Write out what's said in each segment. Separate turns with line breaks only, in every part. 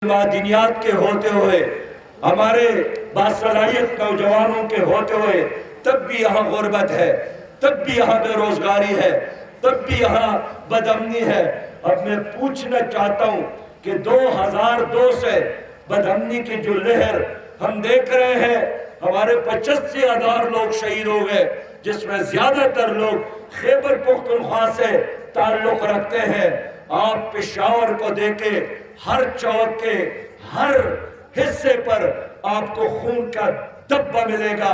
دینیات کے ہوتے ہوئے، ہمارے باصلاحیت نوجوانوں کے ہوتے ہوئے، تب بھی یہاں غربت ہے، تب بھی یہاں بے روزگاری ہے، تب بھی یہاں بدامنی ہے۔ اب میں پوچھنا چاہتا ہوں کہ 2002 سے بدامنی کی جو لہر ہم دیکھ رہے ہیں، ہمارے 85,000 لوگ شہید ہو گئے، جس میں زیادہ تر لوگ خیبر پختونخوا سے تعلق رکھتے ہیں۔ آپ پشاور کو دیکھیں، ہر چوک کے ہر حصے پر آپ کو خون کا دبا ملے گا۔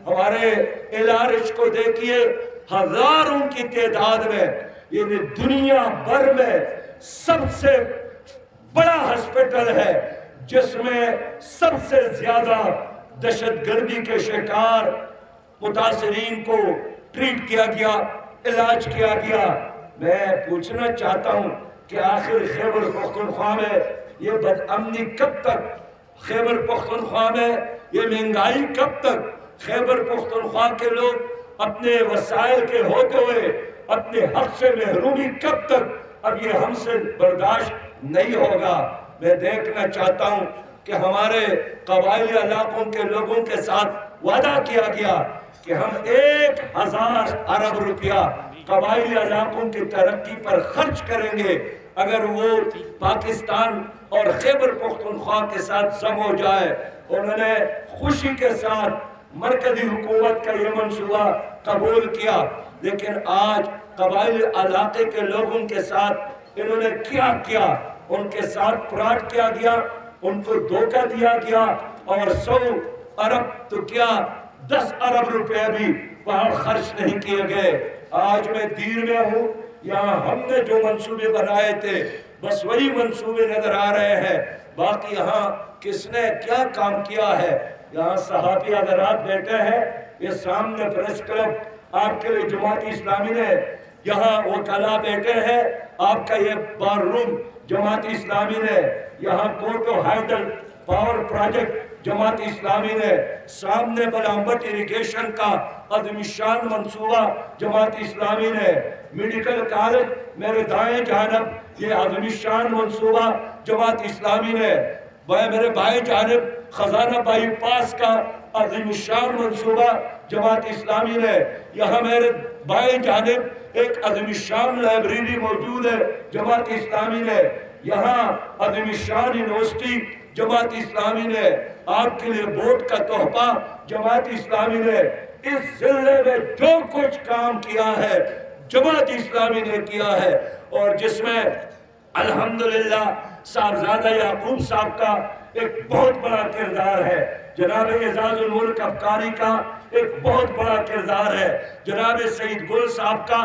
ہمارے الارج کو دیکھیے، ہزاروں کی تعداد میں، یہ دنیا بھر میں سب سے بڑا ہسپتال ہے، جس میں سب سے زیادہ دہشت گردی کے شکار متاثرین کو ٹریٹ کیا گیا، علاج کیا گیا۔ میں پوچھنا چاہتا ہوں کہ آخر خیبر پختونخوا میں یہ بدامنی کب تک؟ خیبر پختونخوا میں یہ مہنگائی کب تک؟ خیبر پختونخوا کے لوگ اپنے وسائل کے ہوتے ہوئے اپنے حق سے محرومی کب تک؟ اب یہ ہم سے برداشت نہیں ہوگا۔ میں دیکھنا چاہتا ہوں کہ ہمارے قبائلی علاقوں کے لوگوں کے ساتھ وعدہ کیا گیا کہ ہم 1,000 ارب روپیہ قبائلی علاقوں کی ترقی پر خرچ کریں گے اگر وہ پاکستان اور خیبر پختونخوا کے ساتھ ضم ہو جائے۔ انہوں نے خوشی کے ساتھ مرکزی حکومت کا یہ منصوبہ قبول کیا، لیکن آج قبائلی علاقے کے لوگوں کے ساتھ انہوں نے کیا کیا؟ ان کے ساتھ فراڈ کیا گیا، ان کو دھوکہ دیا گیا، اور 100 ارب تو کیا 10 ارب روپے بھی وہاں خرچ نہیں کیے گئے۔ آج میں دیر میں ہوں، یہاں ہم نے جو منصوبے بنائے تھے بس وہی منصوبے نظر آ رہے ہیں، باقی یہاں کس نے کیا کام کیا ہے؟ یہاں صحافی حضرات بیٹھے ہیں، یہ سامنے پریس کلب آپ کے لیے جماعت اسلامی نے، یہاں وکلاء بیٹھے ہیں، آپ کا یہ بار روم جماعت اسلامی نے، یہاں کوٹو hydel power project Jamaat Islami نے، سامنے بلامبٹ اریگیشن کا عظیم شان منصوبہ جماعت اسلامی نے، میڈیکل کالج میرے دائیں جانب یہ عظیم شان منصوبہ جماعت اسلامی نے، میرے بائیں جانب خزانہ بائی پاس کا عظیم شان منصوبہ جماعت اسلامی نے، یہاں میرے بائیں جانب ایک عظیم شان لائبریری موجود ہے جماعت اسلامی نے، یہاں عظیم شان یونیورسٹی جماعت اسلامی نے، آپ کے لیے بورڈ کا تحفہ جماعت اسلامی نے۔ اس ضلع میں جو کچھ کام کیا ہے جماعت اسلامی نے کیا ہے، اور جس میں الحمدللہ صاحبزادہ یعقوب صاحب کا ایک بہت بڑا کردار ہے، جناب اعزاز الملک افکاری کا ایک بہت بڑا کردار ہے، جناب سعید گل صاحب کا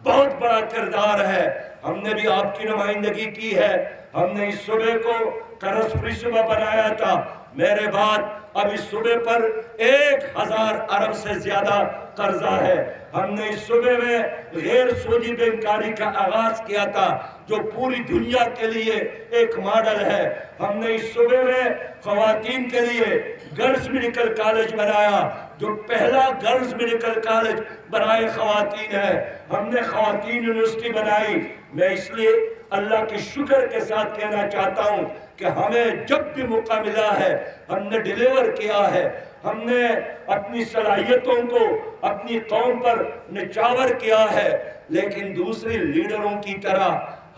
بہت بڑا کردار ہے۔ ہم نے بھی آپ کی نمائندگی کی ہے، ہم نے اس صوبے کو قرض فری صوبہ بنایا تھا، میرے بعد اب اس صوبے پر 1,000 ارب سے زیادہ قرضہ ہے۔ ہم نے اس صوبے میں غیر سودی بینکاری کا آغاز کیا تھا، جو پوری دنیا کے لیے ایک ماڈل ہے۔ ہم نے اس صوبے میں خواتین کے لیے گرلز میڈیکل کالج بنایا، جو پہلا گرلز میڈیکل کالج برائے خواتین ہے۔ ہم نے خواتین یونیورسٹی بنائی۔ میں اس لیے اللہ کی شکر کے ساتھ کہنا چاہتا ہوں کہ ہمیں جب بھی موقع ملا ہے ہم نے ڈیلیور کیا ہے، ہم نے اپنی صلاحیتوں کو اپنی قوم پر نچاور کیا ہے، لیکن دوسری لیڈروں کی طرح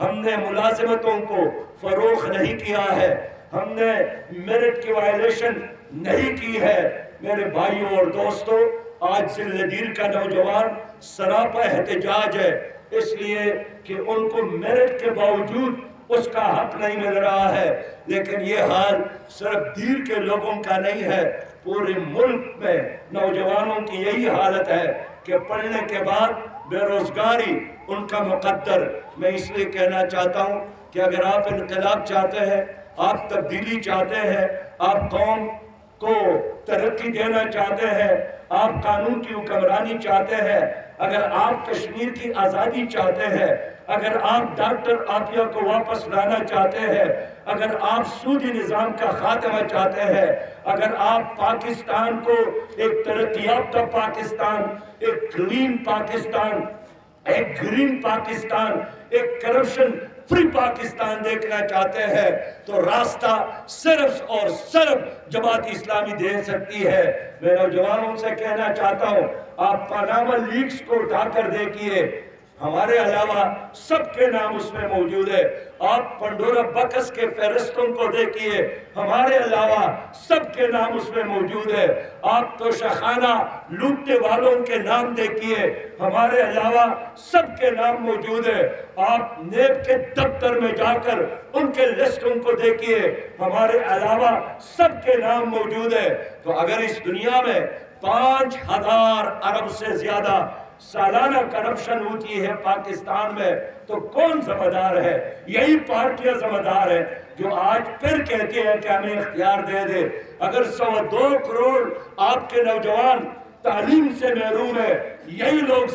ہم نے ملازمتوں کو فروغ نہیں کیا ہے، ہم نے میرٹ کی وائلیشن نہیں کی ہے۔ میرے بھائیوں اور دوستوں، آج ضلع دیر کا نوجوان سراپا احتجاج ہے، اس لیے کہ ان کو میرٹ کے باوجود اس کا حق نہیں مل رہا ہے، لیکن یہ حال صرف دیر کے لوگوں کا نہیں ہے، پورے ملک میں نوجوانوں کی یہی حالت ہے کہ پڑھنے کے بعد بے روزگاری ان کا مقدر۔ میں اس لیے کہنا چاہتا ہوں کہ اگر آپ انقلاب چاہتے ہیں، آپ تبدیلی چاہتے ہیں، آپ قوم کو ترقی دینا چاہتے ہیں، آپ قانون کی حکمرانی چاہتے ہیں، اگر آپ کشمیر کی آزادی چاہتے ہیں، اگر آپ ڈاکٹر عافیہ کو واپس لانا چاہتے ہیں، اگر آپ سودی نظام کا خاتمہ چاہتے ہیں، اگر آپ پاکستان کو ایک ترقی یافتہ پاکستان، ایک کلین پاکستان، ایک گرین پاکستان، ایک کرپشن فری پاکستان دیکھنا چاہتے ہیں تو راستہ صرف اور صرف جماعت اسلامی دے سکتی ہے۔ میں نوجوانوں سے کہنا چاہتا ہوں، آپ پاناما لیکس کو اٹھا کر دیکھیے، ہمارے علاوہ سب کے نام اس میں موجود ہے۔ آپ پنڈورا بکس کے فہرستوں کو دیکھیے، ہمارے علاوہ سب کے نام اس میں موجود ہے۔ آپ توشخانہ لوٹنے والوں کے نام دیکھیے، ہمارے علاوہ سب کے نام موجود ہے۔ آپ نیب کے دفتر میں جا کر ان کے لسٹوں کو دیکھیے، ہمارے علاوہ سب کے نام موجود ہے۔ تو اگر اس دنیا میں 5000 ارب سے زیادہ سالانہ کرپشن ہوتی ہے پاکستان میں، تو کون ذمہ دار ہے؟ یہی پارٹیاں ذمہ دار ہیں جو آج پھر کہتے ہیں کہ ہمیں اختیار دے دے۔ اگر 102 کروڑ آپ کے نوجوان تعلیم سے محروم ہے، یہی لوگ